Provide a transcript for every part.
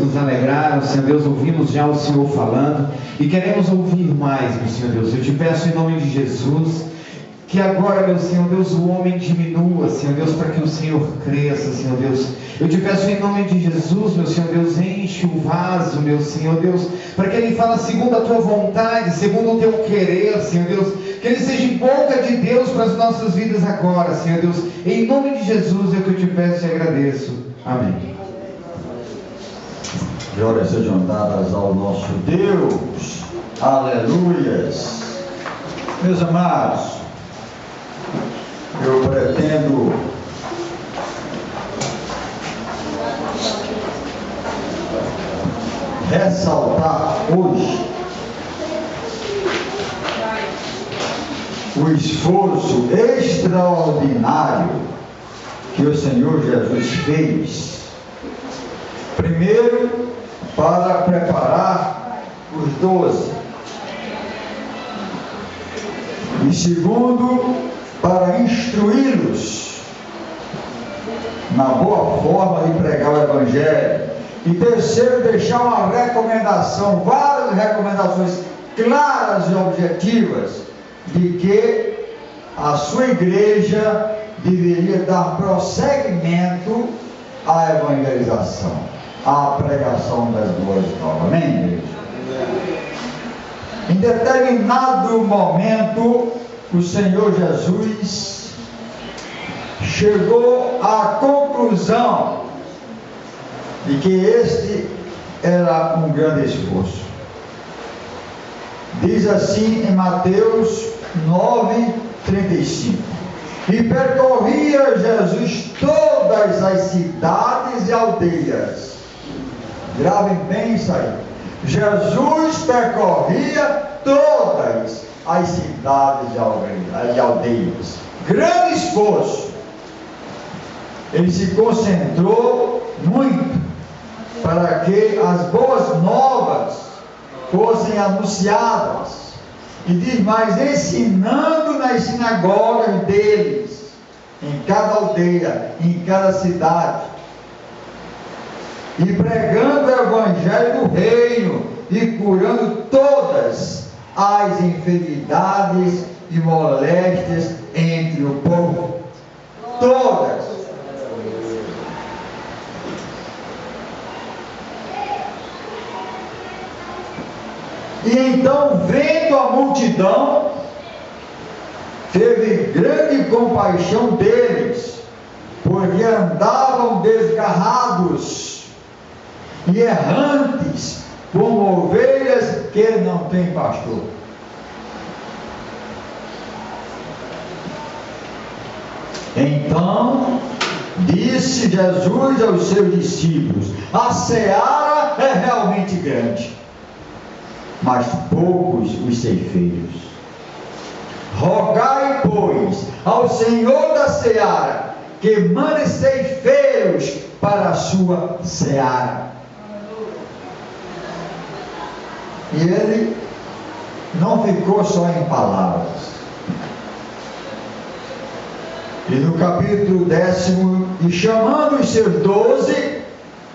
nos alegraram, Senhor Deus, ouvimos já o Senhor falando e queremos ouvir mais, meu Senhor Deus. Eu te peço em nome de Jesus, que agora, meu Senhor Deus, o homem diminua, Senhor Deus, para que o Senhor cresça, Senhor Deus. Eu te peço em nome de Jesus, meu Senhor Deus, enche o vaso, meu Senhor Deus, para que ele fale segundo a tua vontade, segundo o teu querer, Senhor Deus, que ele seja boca de Deus para as nossas vidas agora, Senhor Deus. Em nome de Jesus é o que eu te peço e agradeço. Amém. Glórias sejam dadas ao nosso Deus. Aleluias. Meus amados, eu pretendo ressaltar hoje o esforço extraordinário que o Senhor Jesus fez, primeiro para preparar os 12, e segundo para instruí-los na boa forma de pregar o Evangelho, e terceiro, deixar uma recomendação, várias recomendações claras e objetivas de que a sua igreja deveria dar prosseguimento à evangelização, à pregação das boas novas. Amém, igreja? Em determinado momento, o Senhor Jesus chegou à conclusão de que este era um grande esforço. Diz assim em Mateus 9:35: e percorria Jesus todas as cidades e aldeias. Gravem bem isso aí. Jesus percorria todas as cidades e aldeias. Grande esforço. Ele se concentrou muito para que as boas novas fossem anunciadas. E diz mais: ensinando nas sinagogas deles, em cada aldeia, em cada cidade, e pregando o evangelho do reino, e curando todas as enfermidades e moléstias entre o povo. Todas. E então, vendo a multidão, teve grande compaixão deles, porque andavam desgarrados e errantes, como ovelhas que não têm pastor. Então disse Jesus aos seus discípulos: a seara é realmente grande, mas poucos os ceifeiros. Rogai, pois, ao Senhor da seara que mande ceifeiros para a sua seara. E ele não ficou só em palavras. E no capítulo 10, e chamando os seus 12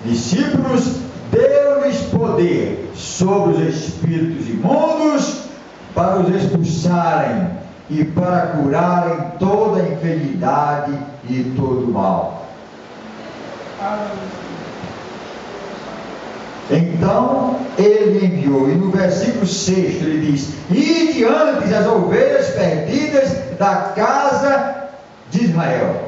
discípulos, deu-lhes poder sobre os espíritos imundos para os expulsarem e para curarem toda enfermidade e todo mal. Então ele enviou, e no versículo 6 ele diz: ide antes as ovelhas perdidas da casa de Israel,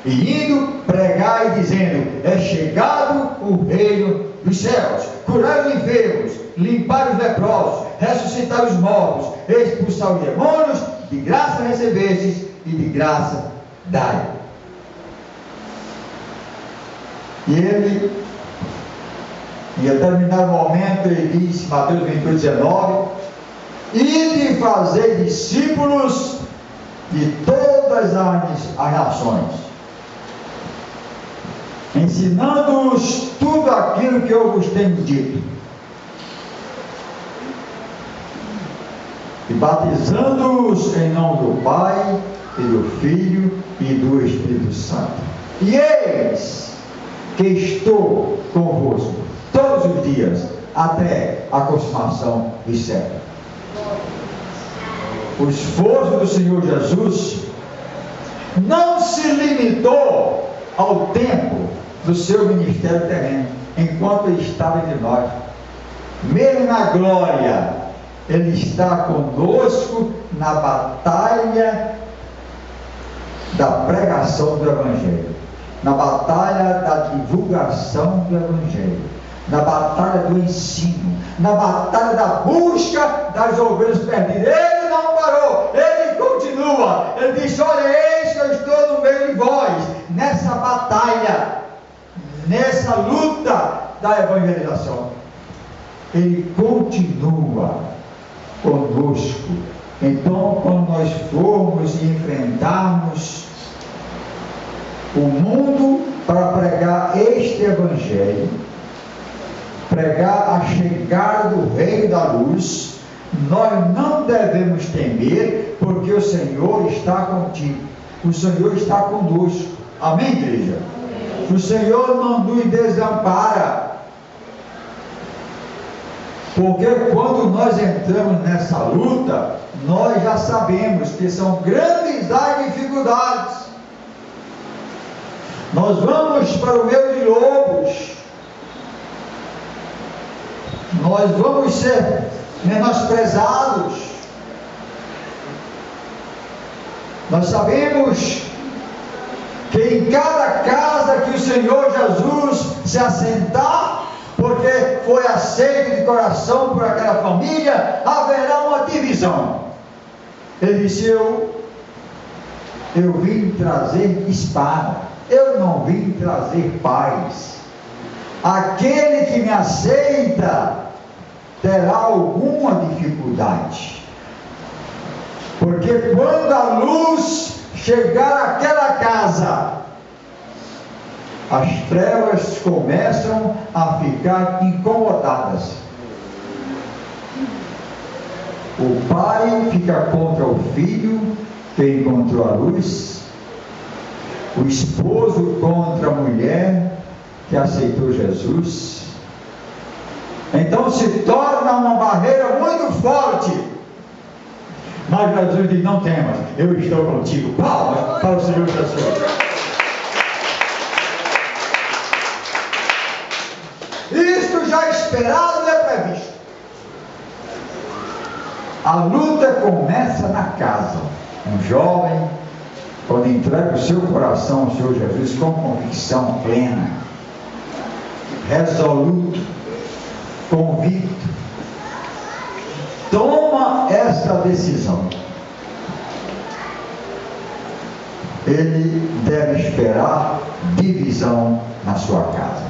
e indo pregai dizendo: é chegado o reino dos céus, curai os enfermos, limpar os leprosos, ressuscitar os mortos, expulsar os demônios, de graça recebestes e de graça dai. E ele, em determinado momento, ele diz, Mateus 28:19: ide fazer discípulos de todas as nações, ensinando-os tudo aquilo que eu vos tenho dito, e batizando-os em nome do Pai e do Filho e do Espírito Santo. E eis que estou convosco todos os dias, até a consumação do século. O esforço do Senhor Jesus não se limitou ao tempo do seu ministério terreno, enquanto ele estava entre nós. Mesmo na glória, ele está conosco na batalha da pregação do Evangelho, na batalha da divulgação do Evangelho, na batalha do ensino, na batalha da busca das ovelhas perdidas. Ele não parou, ele continua. Ele diz: olha, eis que eu estou no meio de vós, nessa batalha, nessa luta da evangelização. Ele continua conosco. Então, quando nós formos e enfrentarmos o mundo para pregar este Evangelho, pregar a chegada do Reino da Luz, nós não devemos temer, porque o Senhor está contigo, o Senhor está conosco. Amém, igreja? O Senhor não nos desampara, porque quando nós entramos nessa luta, nós já sabemos que são grandes as dificuldades. Nós vamos para o meio de lobos, nós vamos ser menosprezados. Nós sabemos que em cada casa que o Senhor Jesus se assentar, porque foi aceito de coração por aquela família, haverá uma divisão. Ele disse: eu vim trazer espada, eu não vim trazer paz. Aquele que me aceita terá alguma dificuldade, porque quando a luz chegar àquela casa, as trevas começam a ficar incomodadas. O pai fica contra o filho que encontrou a luz, o esposo contra a mulher que aceitou Jesus. Então se torna uma barreira muito forte. Mas Jesus diz: não temas, eu estou contigo. Palmas para o Senhor Jesus. Isto já esperado e é previsto. A luta começa na casa. Um jovem, quando entrega o seu coração ao Senhor Jesus com convicção plena, resoluto, convicto, toma esta decisão, ele deve esperar divisão na sua casa,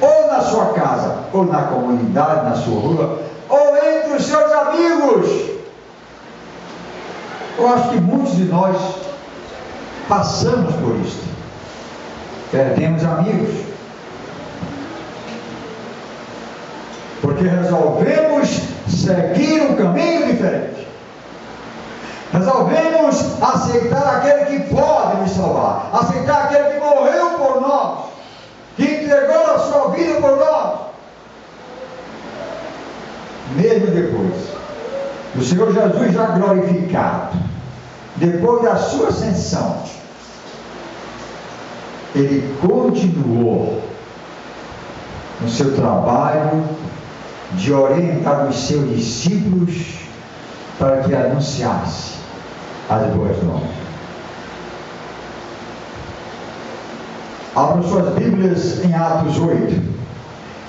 ou na sua casa, ou na comunidade, na sua rua, ou entre os seus amigos. Eu acho que muitos de nós passamos por isso. Perdemos amigos, porque resolvemos seguir um caminho diferente. Resolvemos aceitar aquele que pode nos salvar, aceitar aquele que morreu por nós, que entregou a sua vida por nós. Mesmo depois o Senhor Jesus já glorificado, depois da sua ascensão, ele continuou no seu trabalho de orientar os seus discípulos para que anunciasse as boas novas. Abram suas Bíblias em Atos 8,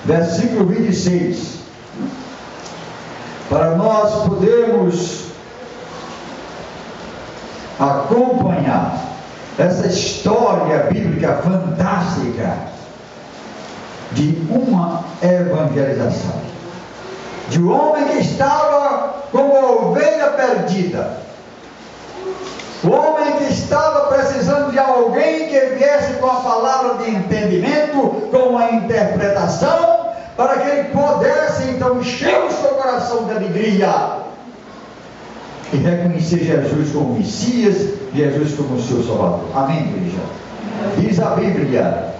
versículo 26, para nós podermos acompanhar essa história bíblica fantástica de uma evangelização, de um homem que estava como ovelha perdida, o homem que estava precisando de alguém que viesse com a palavra de entendimento, com uma interpretação, para que ele pudesse então encher o seu coração de alegria e reconhecer Jesus como Messias, Jesus como seu Salvador. Amém, igreja? Diz a Bíblia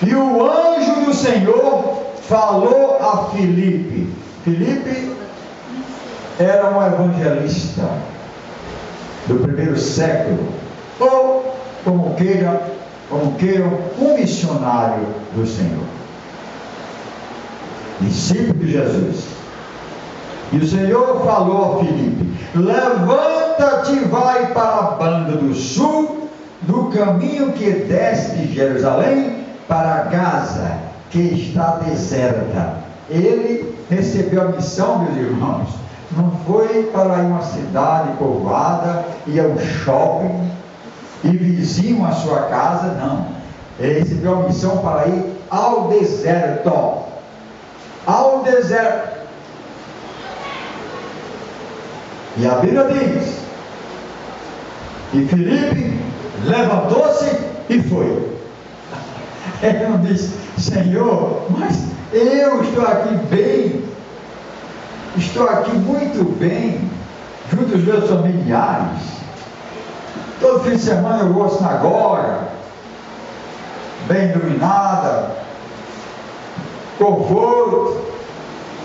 E o anjo do Senhor falou a Filipe. Filipe era um evangelista do primeiro século, ou como queiram, um missionário do Senhor, discípulo de Jesus. E o Senhor falou a Filipe: levanta-te e vai para a banda do sul, do caminho que desce de Jerusalém para Gaza, que está deserta. Ele recebeu a missão, meus irmãos, não foi para ir a uma cidade povoada, ir a um shopping e vizinho à sua casa, não. Ele recebeu a missão para ir ao deserto. Ao deserto. E a Bíblia diz: e Filipe levantou-se e foi. Ele não disse: Senhor, mas eu estou aqui bem, estou aqui muito bem, junto aos meus familiares, todo fim de semana eu vou à sinagoga, bem iluminada, conforto,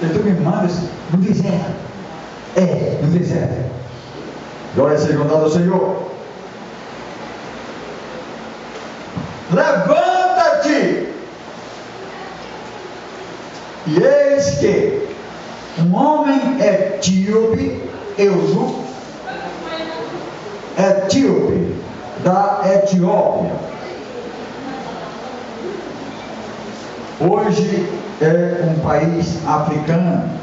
e tu me mandas no deserto. No deserto. Glória seja dada ao Senhor. Levanta-te. E eis que um homem etíope, eunuco, etíope, da Etiópia, hoje é um país africano,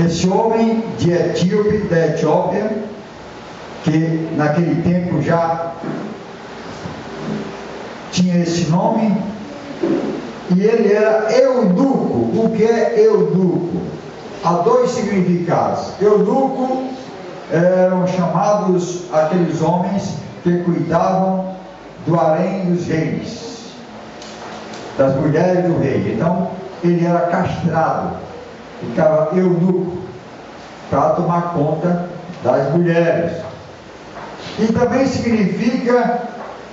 esse homem de Etíope, da Etiópia, que naquele tempo já tinha esse nome, e ele era eunuco. O que é eunuco? Há dois significados. Eunuco eram chamados aqueles homens que cuidavam do harém dos reis, das mulheres do rei. Então ele era castrado, ficava eunuco para tomar conta das mulheres. E também significa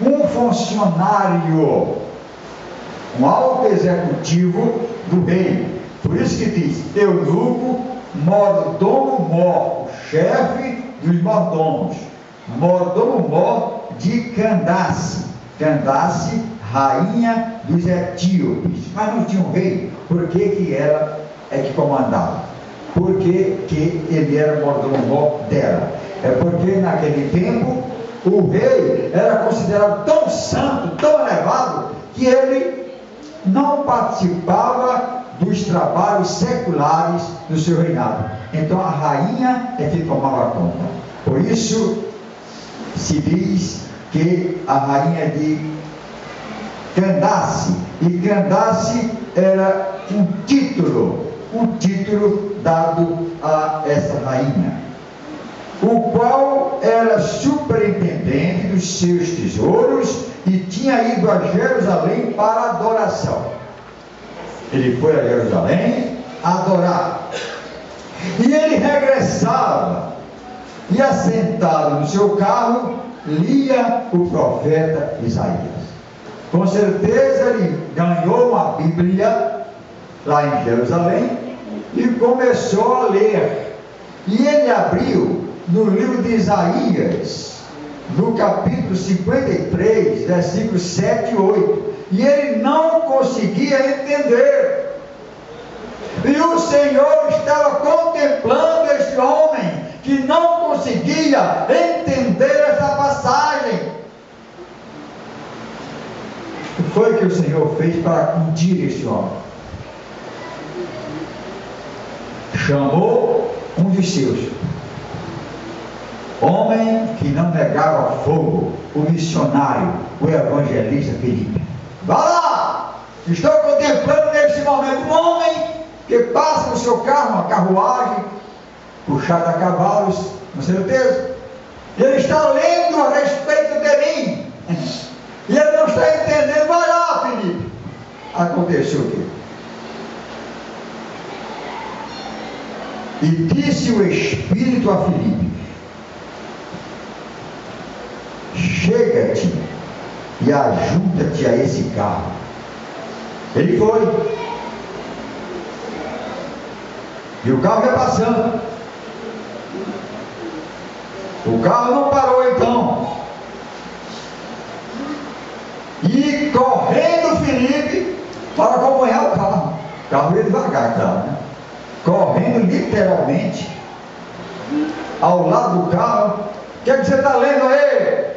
um funcionário, um alto executivo do rei. Por isso que diz eunuco, mordomo-mor, chefe dos mordomos, mordomo-mor de Candace. Candace, rainha dos etíopes. Mas não tinha um rei. Por que ela é que comandava? Por que ele era mordomo-mor dela? É porque naquele tempo o rei era considerado tão santo, tão elevado, que ele não participava dos trabalhos seculares do seu reinado. Então a rainha é que tomava conta. Por isso se diz que a rainha de Candace, e Candace era um título dado a essa rainha, o qual era superintendente dos seus tesouros e tinha ido a Jerusalém para adoração. Ele foi a Jerusalém adorar, e ele regressava, e assentado no seu carro lia o profeta Isaías. Com certeza ele ganhou uma Bíblia lá em Jerusalém e começou a ler. E ele abriu no livro de Isaías, no capítulo 53, versículos 7 e 8. E ele não conseguia entender. E o Senhor estava contemplando este homem que não conseguia entender essa passagem. O que foi que o Senhor fez para acudir este homem? Chamou um dos seus, homem que não negava fogo, o missionário, o evangelista Filipe. Vá lá! Estou contemplando neste momento um homem que passa no seu carro, uma carruagem puxada a cavalos, com certeza. Ele está lendo a respeito de mim. E ele não está entendendo. Vai lá, Filipe. Aconteceu o quê? E disse o Espírito a Filipe: chega-te e ajuda-te a esse carro. Ele foi. E o carro ia passando. O carro não parou então. E correndo Filipe para acompanhar o carro. O carro ia devagar, claro, né? Correndo literalmente ao lado do carro. O que é que você está lendo aí?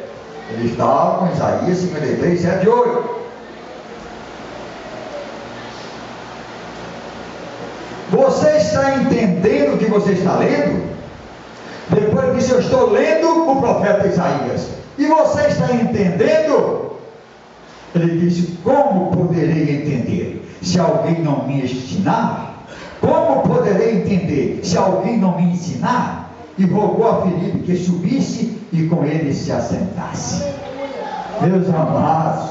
Ele estava com Isaías 53, 7 e 8. Você está entendendo o que você está lendo? Depois ele disse: eu estou lendo o profeta Isaías. E você está entendendo? Ele disse: como poderei entender se alguém não me ensinar? Como poderei entender se alguém não me ensinar? E rogou a Filipe que subisse e com ele se assentasse. Meus amados,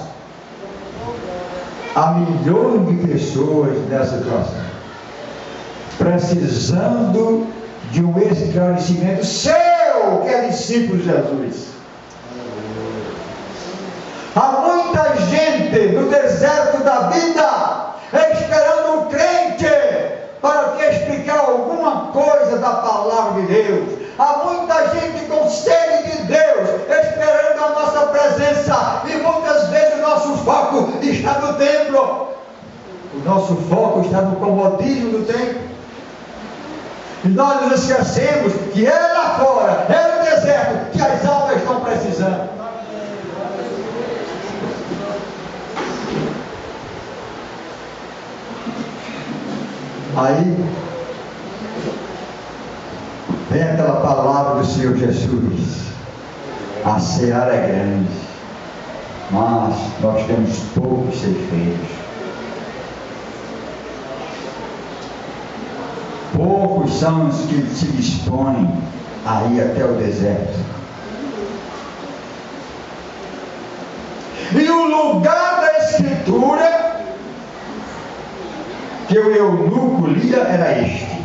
há milhões de pessoas nessa situação, precisando de um esclarecimento seu, que é discípulo de Jesus. Há muita gente no deserto da vida esperando um crente para te explicar alguma coisa da palavra de Deus. Há muita gente com sede de Deus esperando a nossa presença, e muitas vezes o nosso foco está no templo, o nosso foco está no comodismo do templo, e nós nos esquecemos que é lá fora, é no deserto que as almas estão precisando. Aí vem aquela palavra do Senhor Jesus: a seara é grande, mas nós temos poucos ceifeiros. Poucos são os que se dispõem a ir até o deserto. E o lugar da Escritura que o eunuco lia era este.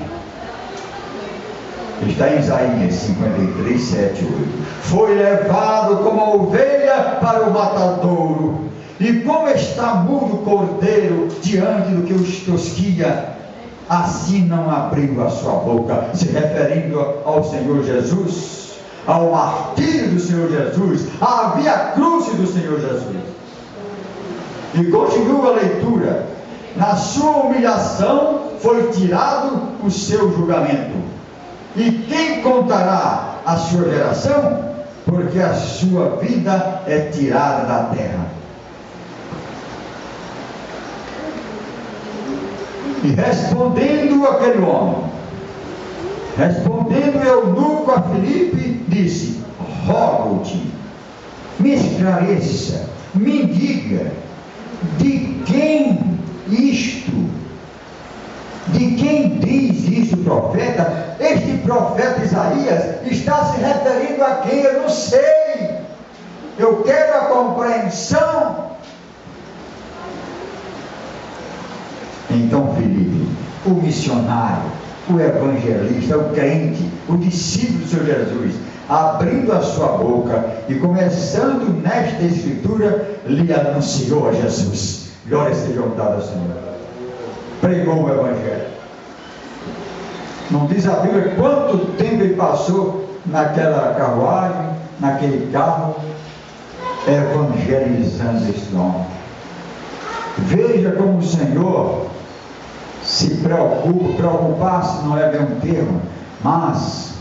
Está em Isaías 53, 7 e 8. Foi levado como a ovelha para o matadouro, e como está mudo o cordeiro diante do que os tosquia, assim não abriu a sua boca. Se referindo ao Senhor Jesus, ao martírio do Senhor Jesus, à via cruz do Senhor Jesus. E continua a leitura: na sua humilhação foi tirado o seu julgamento. E quem contará a sua geração? Porque a sua vida é tirada da terra. E respondendo aquele homem, respondendo o eunuco a Filipe, disse: rogo-te, me esclareça, me diga, de quem isto? De quem diz isso o profeta? Este profeta Isaías está se referindo a quem? Eu não sei. Eu quero a compreensão. Então Filipe, o missionário, o evangelista, o crente, o discípulo do Senhor Jesus, abrindo a sua boca e começando nesta escritura, lhe anunciou a Jesus. Glória seja dada ao Senhor. Pregou o evangelho. Não diz a Bíblia quanto tempo ele passou naquela carruagem, naquele carro, evangelizando esse homem. Veja como o Senhor se preocupa. Preocupar-se não é bem um termo, mas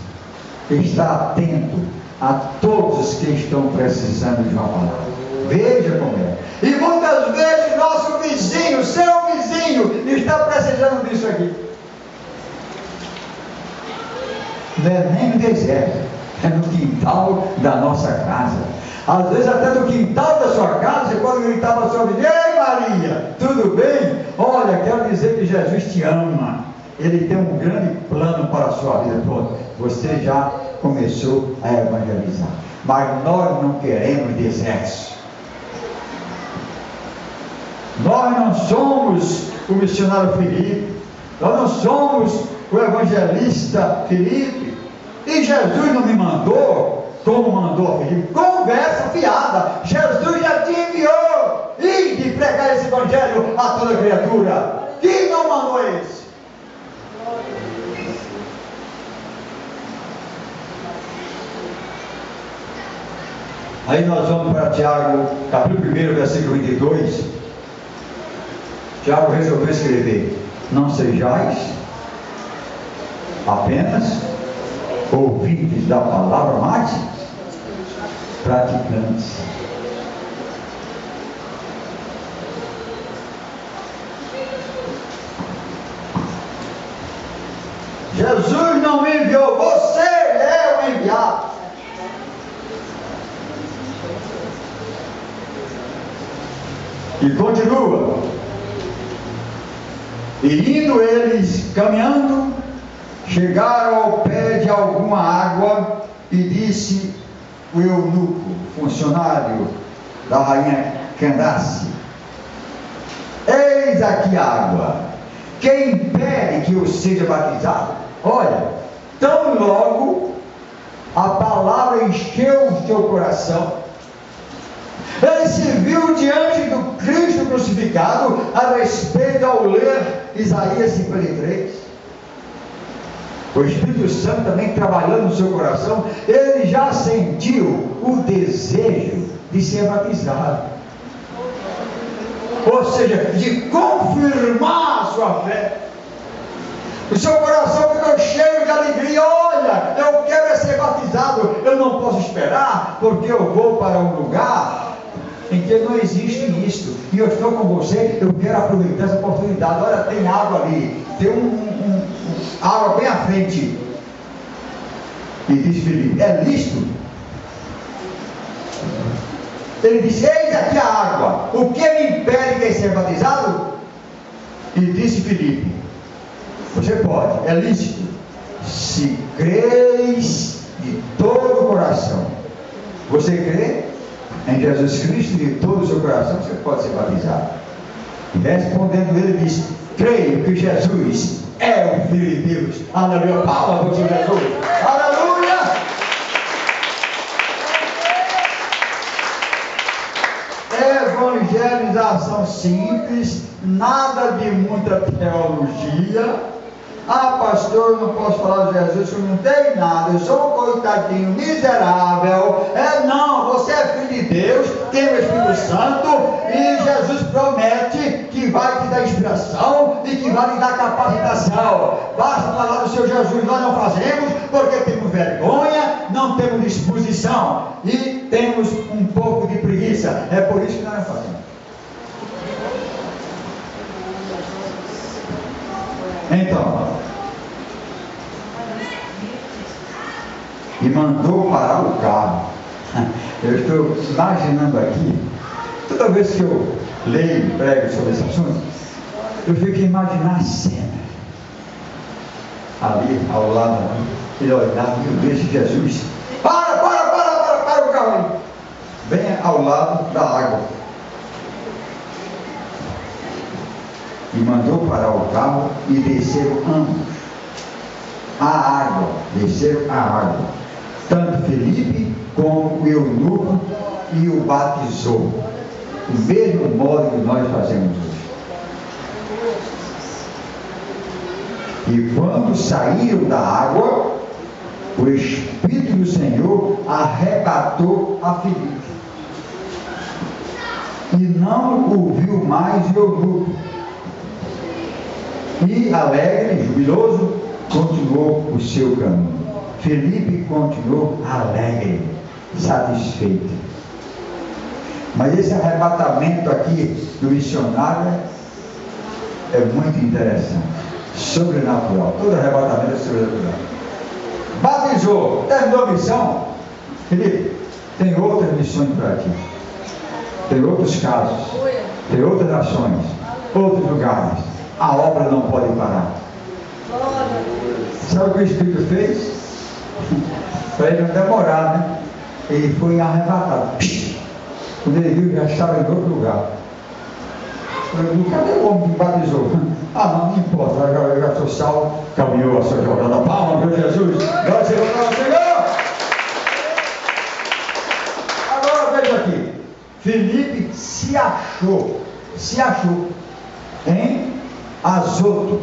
está atento a todos que estão precisando de uma palavra. Veja como é. E muitas vezes nosso vizinho, seu vizinho, está precisando disso aqui. Não é nem no deserto, é no quintal da nossa casa. Às vezes até no quintal da sua casa, você pode gritar para a sua vida: ei Maria, tudo bem? Olha, quero dizer que Jesus te ama. Ele tem um grande plano para a sua vida toda. Você já começou a evangelizar. Mas nós não queremos desertos. Nós não somos o missionário Filipe. Nós não somos o evangelista Filipe. E Jesus não me mandou como mandou a Filipe. Como conversa fiada. Jesus já te enviou. E de pregar esse evangelho a toda criatura. Que não mandou esse? Aí nós vamos para Tiago, capítulo 1, versículo 22. Tiago resolveu escrever: não sejais apenas ouvintes da palavra, mas praticantes. Jesus não me enviou, você é o enviado. E continua. E indo eles caminhando, chegaram ao pé de alguma água, e disse o eunuco, funcionário da rainha Candace: eis aqui a água, quem impede que eu seja batizado? Olha, tão logo a palavra encheu o seu coração, ele se viu diante do Cristo crucificado, a respeito ao ler Isaías 53. O Espírito Santo também trabalhando no seu coração, ele já sentiu o desejo de ser batizado, ou seja, de confirmar a sua fé. O seu coração ficou cheio de alegria. Olha, eu quero ser batizado, eu não posso esperar, porque eu vou para um lugar em que não existe isso, e eu estou com você, eu quero aproveitar essa oportunidade. Olha, tem água ali, tem água bem à frente. E diz Filipe: é lícito? Ele disse: eis aqui a água, o que me impede de ser batizado? E disse Filipe: você pode, é lícito, se creres de todo o coração. Você crê em Jesus Cristo de todo o seu coração, você pode ser batizado. E respondendo ele disse: creio que Jesus é o Filho de Deus. Aleluia, palmas para o Senhor Jesus. Aleluia. Evangelização simples, nada de muita teologia. Ah, pastor, eu não posso falar de Jesus, eu não tenho nada, eu sou um coitadinho miserável. Não, você é filho de Deus, tem o Espírito Santo, e Jesus promete que vai te dar inspiração e que vai te dar capacitação. Basta falar do seu Jesus. Nós não fazemos porque temos vergonha, não temos disposição e temos um pouco de preguiça. É por isso que nós não fazemos. Então, e mandou parar o carro. Eu estou imaginando aqui, toda vez que eu leio e prego sobre esse assunto, eu fico imaginando a cena ali ao lado, ele olhava, meu Deus, Jesus, para o carro aí, bem ao lado da água. E mandou parar o carro e desceram ambos a água, tanto Filipe como o eunuco, e o batizou, do mesmo modo que nós fazemos hoje. E quando saíram da água, o Espírito do Senhor arrebatou a Filipe, e não o viu mais o eunuco. E alegre, jubiloso, continuou o seu caminho. Filipe continuou alegre, satisfeito. Mas esse arrebatamento aqui do missionário é muito interessante, sobrenatural. Todo arrebatamento é sobrenatural. Batizou, terminou a missão. Filipe, tem outras missões para ti, tem outros casos, tem outras nações, outros lugares. A obra não pode parar. Sabe o que o Espírito fez? Para ele não demorar, né? Ele foi arrebatado. Quando ele viu, já estava em outro lugar. Eu falei: cadê o homem que batizou? Não importa, eu já sou salvo. Caminhou a sua jornada. Palma para Jesus. Glória ao Senhor. Filipe se achou em Azoto,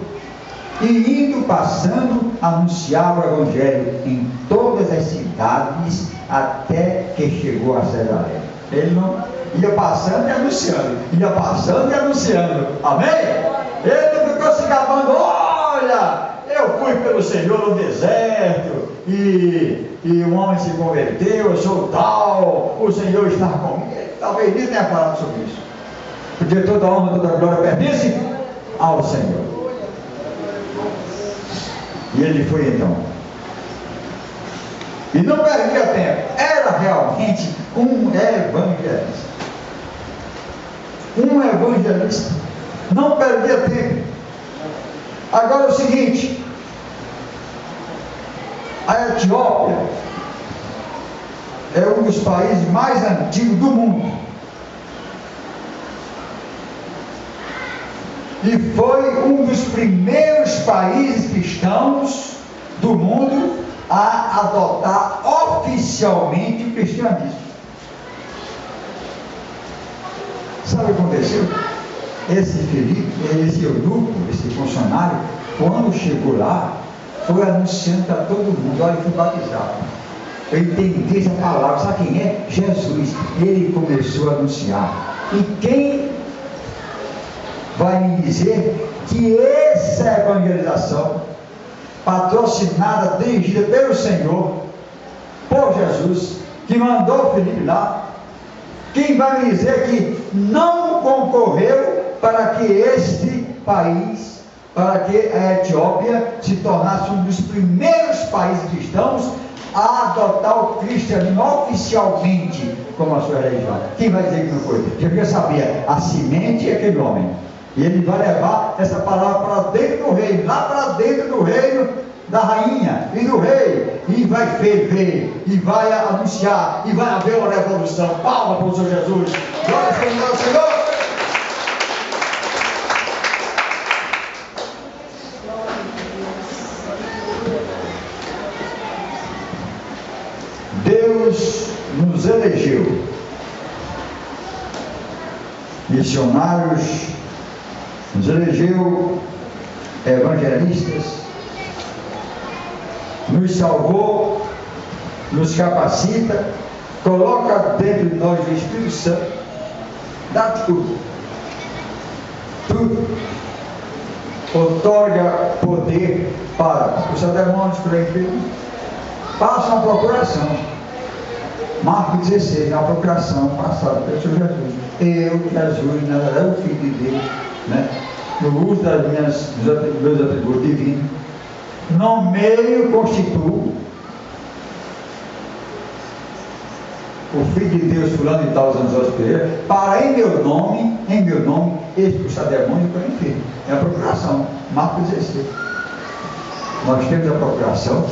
e indo, passando, anunciava o Evangelho em todas as cidades, até que chegou a Cesareia. Ele não ia passando e anunciando, amém? Ele não ficou se gabando, olha, eu fui pelo Senhor no deserto, e um homem se converteu, eu sou tal, o Senhor está comigo. Talvez ele tenha falado sobre isso, porque toda honra, toda glória pertence ao Senhor. E ele foi então, e não perdia tempo, era realmente um evangelista, não perdia tempo. Agora é o seguinte, a Etiópia é um dos países mais antigos do mundo, e foi um dos primeiros países cristãos do mundo a adotar oficialmente o cristianismo. Sabe o que aconteceu? Esse Filipe, esse eunuco, esse funcionário, quando chegou lá, foi anunciando para todo mundo, olha, fui batizado. Eu entendi essa palavra, sabe quem é? Jesus. Ele começou a anunciar. E quem vai me dizer que essa evangelização, patrocinada, dirigida pelo Senhor, por Jesus, que mandou Filipe lá, quem vai me dizer que não concorreu para que este país, para que a Etiópia se tornasse um dos primeiros países cristãos a adotar o cristianismo oficialmente como a sua religião? Quem vai dizer que não foi? Porque eu sabia, a semente é aquele homem, e ele vai levar essa palavra para dentro do reino, lá para dentro do reino da rainha e do rei, e vai ferver, e vai anunciar, e vai haver uma revolução. Palma para o Senhor Jesus, glória ao Senhor. Deus nos elegeu missionários, nos elegeu evangelistas, nos salvou, nos capacita, coloca dentro de nós o Espírito Santo, dá tudo, outorga poder para os demônios, para enfermos, passa uma procuração. Marcos 16, uma procuração passada pelo Senhor Jesus. Eu, Jesus, na verdade, o Filho de Deus, né? No uso dos meus atributos divinos, no meio constituo o Filho de Deus, fulano e tal, usando os olhos para em meu nome, expulsar demônios para o inferno. É a procuração, Marcos 16. Nós temos a procuração.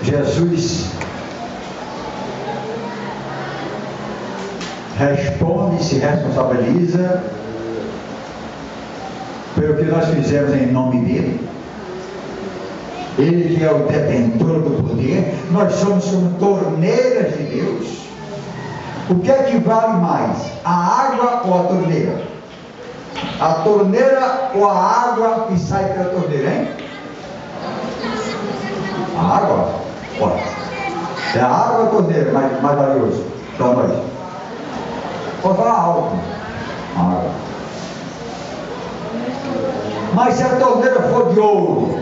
Jesus responde, se responsabiliza pelo que nós fizemos em nome dele. Ele que é o detentor do poder, nós somos como torneiras de Deus. O que é que vale mais? A água ou a torneira? A torneira ou a água que sai pela torneira, hein? A água? Olha, é a água ou a torneira mais valioso para nós? Pode falar alto. A água. Mas se a torneira for de ouro,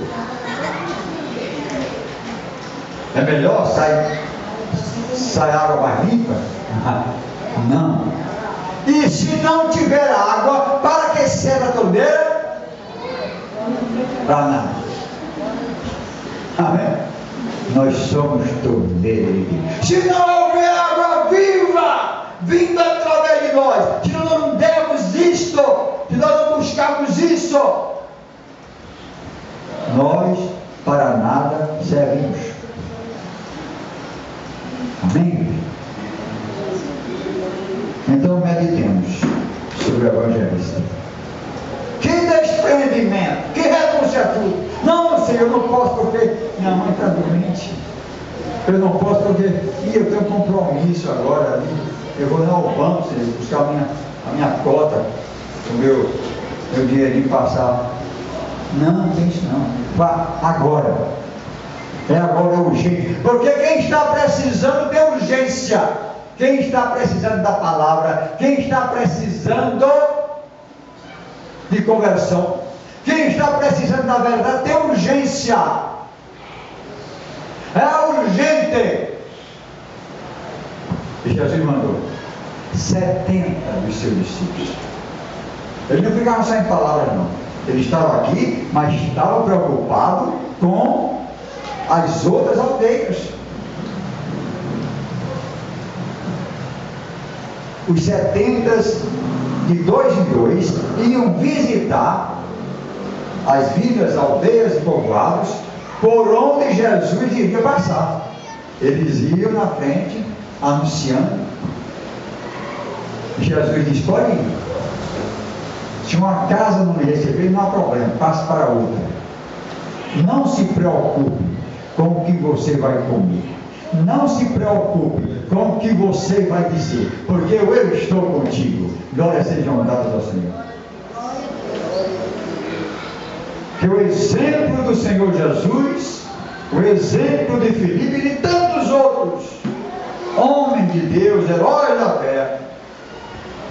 é melhor sai água mais limpa? Não. E se não tiver água, para que serve a torneira? Para nada. Amém? Nós somos torneira de Deus. Se não houver água viva vindo através de nós, se nós não demos isto, se nós não buscarmos isso, nós para nada servimos. Amém? Então meditemos sobre o evangelista. Que desprendimento, que renúncia a tudo. Não, Senhor, eu não posso porque minha mãe está doente. Eu não posso porque eu tenho um compromisso agora ali. Eu vou lá ao banco buscar a minha cota, o meu dinheirinho passar. Não tem isso não. Vá agora. É agora, é urgente. Porque quem está precisando de urgência, quem está precisando da palavra, quem está precisando de conversão, quem está precisando da verdade, tem urgência. É urgente. E Jesus mandou 70 dos seus discípulos. Ele não ficava só em palavras, não. Ele estava aqui, mas estava preocupado com as outras aldeias. Os 70 de 2 em 2 iam visitar as vilas, aldeias e povoados por onde Jesus iria passar. Eles iam na frente, anunciando. Jesus disse: pode ir. Se uma casa não lhe receber, não há problema, passe para outra. Não se preocupe com o que você vai comer. Não se preocupe com o que você vai dizer, porque eu estou contigo. Glórias sejam dadas ao Senhor. Que o exemplo do Senhor Jesus, o exemplo de Filipe e de tantos outros homens de Deus, heróis da fé,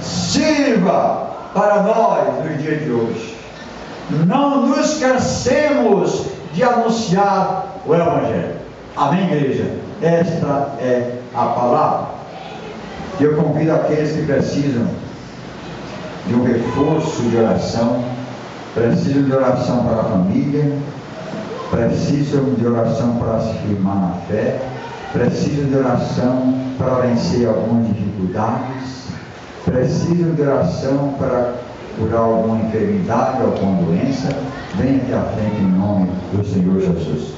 sirva para nós nos dias de hoje. Não nos cansemos de anunciar o Evangelho. Amém, igreja? Esta é a palavra. Eu convido aqueles que precisam de um reforço de oração, precisam de oração para a família, precisam de oração para se firmar na fé, precisam de oração para vencer algumas dificuldades, precisam de oração para curar alguma enfermidade, alguma doença. Venha aqui à frente em nome do Senhor Jesus.